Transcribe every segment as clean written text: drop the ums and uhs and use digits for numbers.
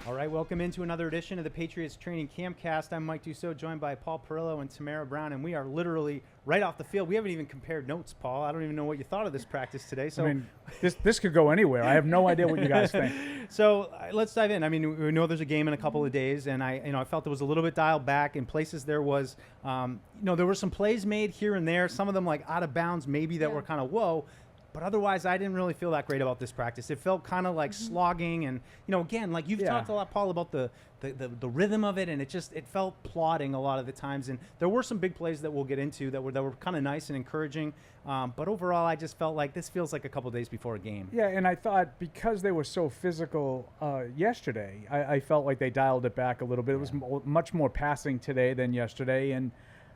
All right, welcome into another edition of the Patriots Training Campcast. I'm Mike Dussault, joined by Paul Perillo and Tamara Brown, and we are literally right off the field. We haven't even compared notes, Paul. I don't even know what you thought of this practice today. So, I mean, this could go anywhere. I have no idea what you guys think. So let's dive in. I mean, we know there's a game in a couple of days, and I felt it was a little bit dialed back. In places there was, there were some plays made here and there. Some of them like out of bounds, maybe that were kind of whoa. But otherwise, I didn't really feel that great about this practice. It felt kind of like slogging, and again, like you've talked a lot, Paul, about the rhythm of it, and it felt plodding a lot of the times. And there were some big plays that we'll get into that were kind of nice and encouraging. But overall, I just felt like this feels like a couple days before a game. Yeah, and I thought because they were so physical yesterday, I felt like they dialed it back a little bit. It was much more passing today than yesterday, and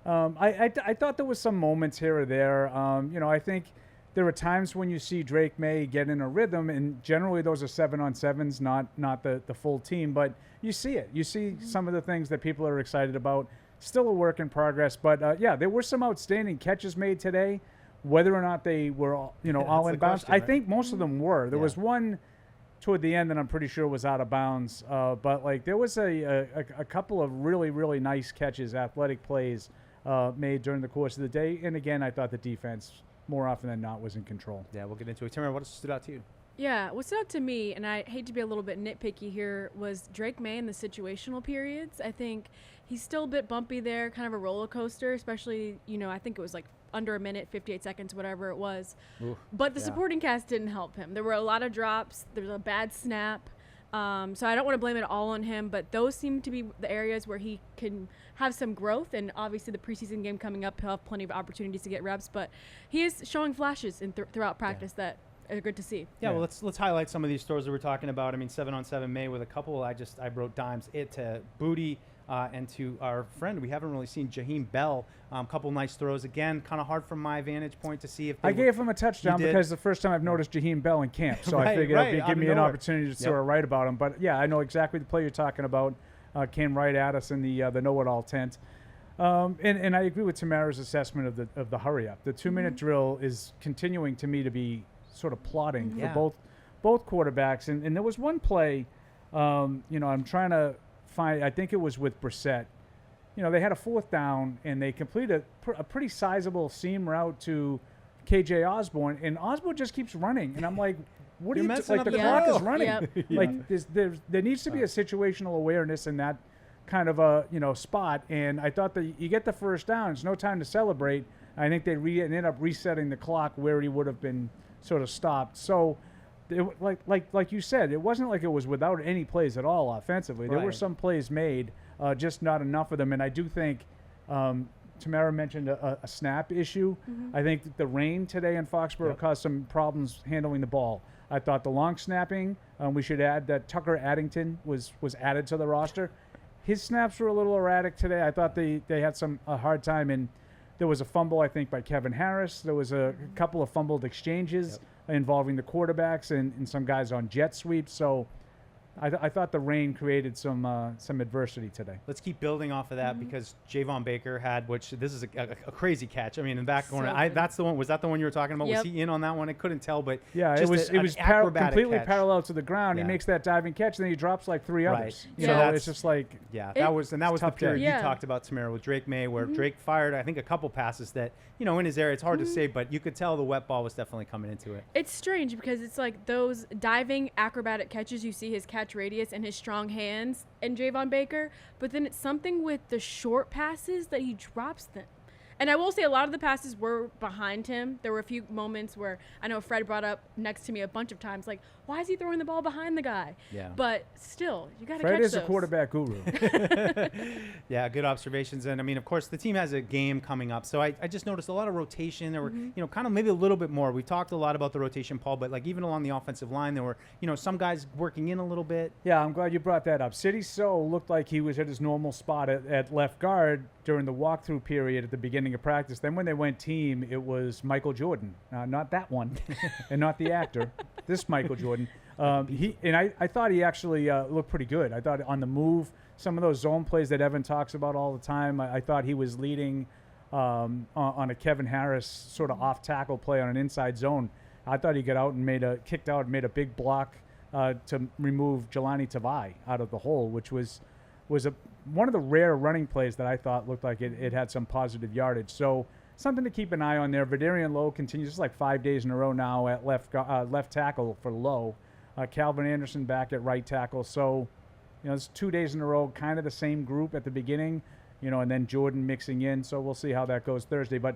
I thought there was some moments here or there. I think there are times when you see Drake Maye get in a rhythm, and generally those are 7-on-7s, not the full team. But you see it. You see some of the things that people are excited about. Still a work in progress. But, there were some outstanding catches made today. Whether or not they were all in bounds, I think most of them were. There was one toward the end that I'm pretty sure was out of bounds. But, there was a couple of really, really nice catches, athletic plays made during the course of the day. And, again, I thought the defense – more often than not was in control. Yeah, we'll get into it. Tamara, what stood out to you? Yeah, what stood out to me, and I hate to be a little bit nitpicky here, was Drake Maye in the situational periods. I think he's still a bit bumpy there, kind of a roller coaster, especially, I think it was like under a minute, 58 seconds, whatever it was. Ooh, but the supporting cast didn't help him. There were a lot of drops. There was a bad snap. So I don't want to blame it all on him, but those seem to be the areas where he can have some growth. And obviously the preseason game coming up, he'll have plenty of opportunities to get reps. But he is showing flashes throughout practice that are good to see. Yeah, well, let's highlight some of these throws that we're talking about. I mean, 7-on-7 May with a couple. I wrote dimes. It to Booty and to our friend we haven't really seen, Jaheim Bell. Couple nice throws. Again, kind of hard from my vantage point to see if I gave him a touchdown because the first time I've noticed Jaheim Bell in camp. So I figured it'd give me an opportunity to sort of write about him. But, yeah, I know exactly the play you're talking about. Came right at us in the know-it-all tent. And I agree with Tamara's assessment of the hurry-up. The 2-minute drill is continuing to me to be sort of plodding for both quarterbacks. And there was one play, I'm trying to find, I think it was with Brissett. They had a 4th down, and they completed a pretty sizable seam route to K.J. Osborne, and Osborne just keeps running. And I'm like, what are you like? The clock is running. Yep. Like there needs to be a situational awareness in that kind of a spot. And I thought that you get the first down, it's no time to celebrate. I think they ended up resetting the clock where he would have been sort of stopped. So, like you said, it wasn't like it was without any plays at all offensively. There were some plays made, just not enough of them. And I do think Tamara mentioned a snap issue. I think the rain today in Foxborough caused some problems handling the ball. I thought the long snapping, we should add that Tucker Addington was added to the roster. His snaps were a little erratic today. I thought they had a hard time, and there was a fumble, I think, by Kevin Harris. There was a couple of fumbled exchanges involving the quarterbacks and some guys on jet sweeps. So I thought the rain created some adversity today. Let's keep building off of that because Javon Baker had, this is a crazy catch. I mean, in the back corner, that's the one. Was that the one you were talking about? Was he in on that one? I couldn't tell, but it was completely catch. Parallel to the ground. He makes that diving catch, and then he drops like 3 others. So it's just like that was the period you talked about, Tamara, with Drake Maye, where Drake fired I think a couple passes that in his area. It's hard to say, but you could tell the wet ball was definitely coming into it. It's strange because it's like those diving acrobatic catches. You see his catch radius and his strong hands and Javon Baker, but then it's something with the short passes that he drops them. And I will say a lot of the passes were behind him. There were a few moments where I know Fred brought up next to me a bunch of times, like, why is he throwing the ball behind the guy? Yeah. But still, you got to catch those. Fred is a quarterback guru. Yeah, good observations. And, I mean, of course, the team has a game coming up. So I just noticed a lot of rotation. There were, kind of maybe a little bit more. We talked a lot about the rotation, Paul, but, like, even along the offensive line, there were, some guys working in a little bit. Yeah, I'm glad you brought that up. City So looked like he was at his normal spot at left guard during the walkthrough period at the beginning of practice. Then when they went team, it was Michael Jordan, not that one, and not the actor, this Michael Jordan. I thought he actually looked pretty good. I thought on the move, some of those zone plays that Evan talks about all the time, I thought he was leading on a Kevin Harris sort of off tackle play on an inside zone. I thought he got out and kicked out and made a big block to remove Jelani Tavai out of the hole, which was one of the rare running plays that I thought looked like it had some positive yardage. So something to keep an eye on there. Vidarian Lowe continues, it's like 5 days in a row now at left tackle for Lowe. Calvin Anderson back at right tackle. So, it's 2 days in a row, kind of the same group at the beginning, and then Jordan mixing in. So we'll see how that goes Thursday. But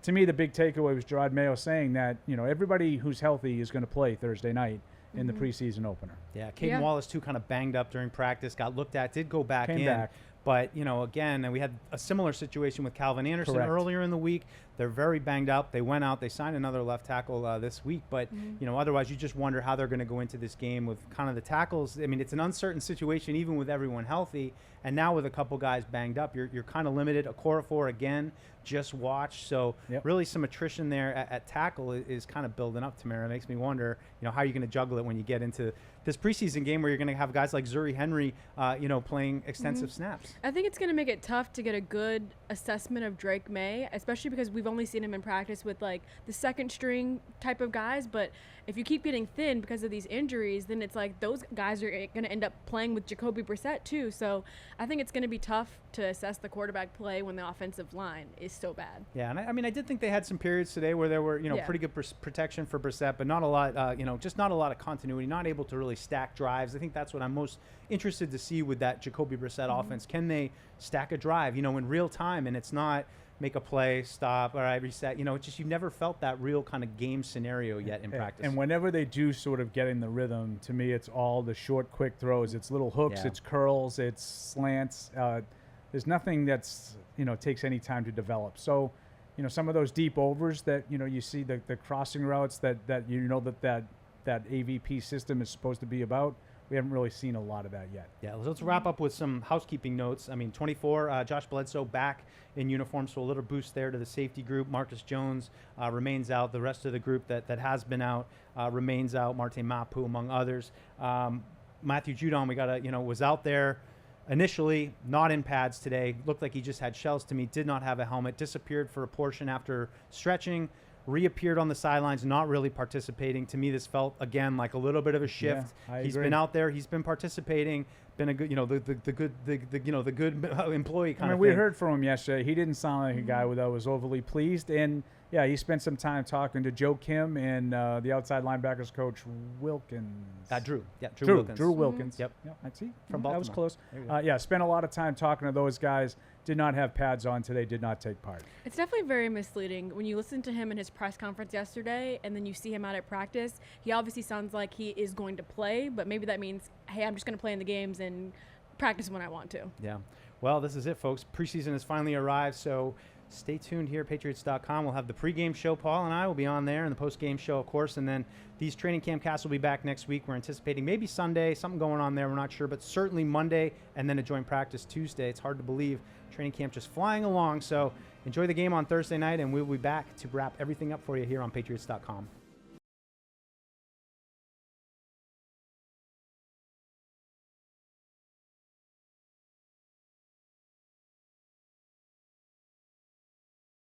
to me, the big takeaway was Drake Maye saying that, everybody who's healthy is going to play Thursday night in the preseason opener. Yeah, Caden Wallace, too, kind of banged up during practice, got looked at, did go back in. But, again, and we had a similar situation with Calvin Anderson earlier in the week. They're very banged up. They went out. They signed another left tackle this week. But, otherwise you just wonder how they're going to go into this game with kind of the tackles. I mean, it's an uncertain situation even with everyone healthy. And now with a couple guys banged up, you're kind of limited. Okorafor, again, just watched. So really some attrition there at tackle is kind of building up, Tamara. It makes me wonder, how are you going to juggle it when you get into this preseason game where you're going to have guys like Zuri Henry, playing extensive snaps. I think it's going to make it tough to get a good assessment of Drake Maye, especially because we've only seen him in practice with like the second string type of guys. But if you keep getting thin because of these injuries, then it's like those guys are going to end up playing with Jacoby Brissett too. So I think it's going to be tough to assess the quarterback play when the offensive line is so bad. Yeah, and I did think they had some periods today where there were, pretty good protection for Brissett, but not a lot, just not a lot of continuity, not able to really stack drives. I think that's what I'm most interested to see with that Jacoby Brissett offense. Can they stack a drive, in real time? And it's not make a play, stop, all right, reset. It's just you've never felt that real kind of game scenario yet in practice. And whenever they do sort of get in the rhythm, to me, it's all the short, quick throws. It's little hooks, it's curls, it's slants. There's nothing that's, takes any time to develop. So, some of those deep overs that, you see the crossing routes that AVP system is supposed to be about. We haven't really seen a lot of that yet. Yeah, let's wrap up with some housekeeping notes. 24, Josh Bledsoe back in uniform, so a little boost there to the safety group. Marcus Jones remains out. The rest of the group that has been out remains out. Marte Mapu, among others. Matthew Judon, was out there initially, not in pads today. Looked like he just had shells to me. Did not have a helmet. Disappeared for a portion after stretching. Reappeared on the sidelines, not really participating. To me, this felt again like a little bit of a shift. Yeah, he's been out there, he's been participating, been a good, the good employee kind of thing. We heard from him yesterday. He didn't sound like a guy that was overly pleased, and yeah, he spent some time talking to Joe Kim and the outside linebackers coach Wilkins. Drew Wilkins. Drew Wilkins. Yep. I see. From Baltimore. That was close. Spent a lot of time talking to those guys. Did not have pads on today, did not take part. It's definitely very misleading. When you listen to him in his press conference yesterday and then you see him out at practice, he obviously sounds like he is going to play, but maybe that means, hey, I'm just going to play in the games and practice when I want to. Yeah. Well, this is it, folks. Preseason has finally arrived, so stay tuned here at Patriots.com. We'll have the pregame show. Paul and I will be on there, and the postgame show, of course. And then these training camp casts will be back next week. We're anticipating maybe Sunday, something going on there. We're not sure, but certainly Monday, and then a joint practice Tuesday. It's hard to believe. Training camp just flying along. So enjoy the game on Thursday night, and we'll be back to wrap everything up for you here on Patriots.com.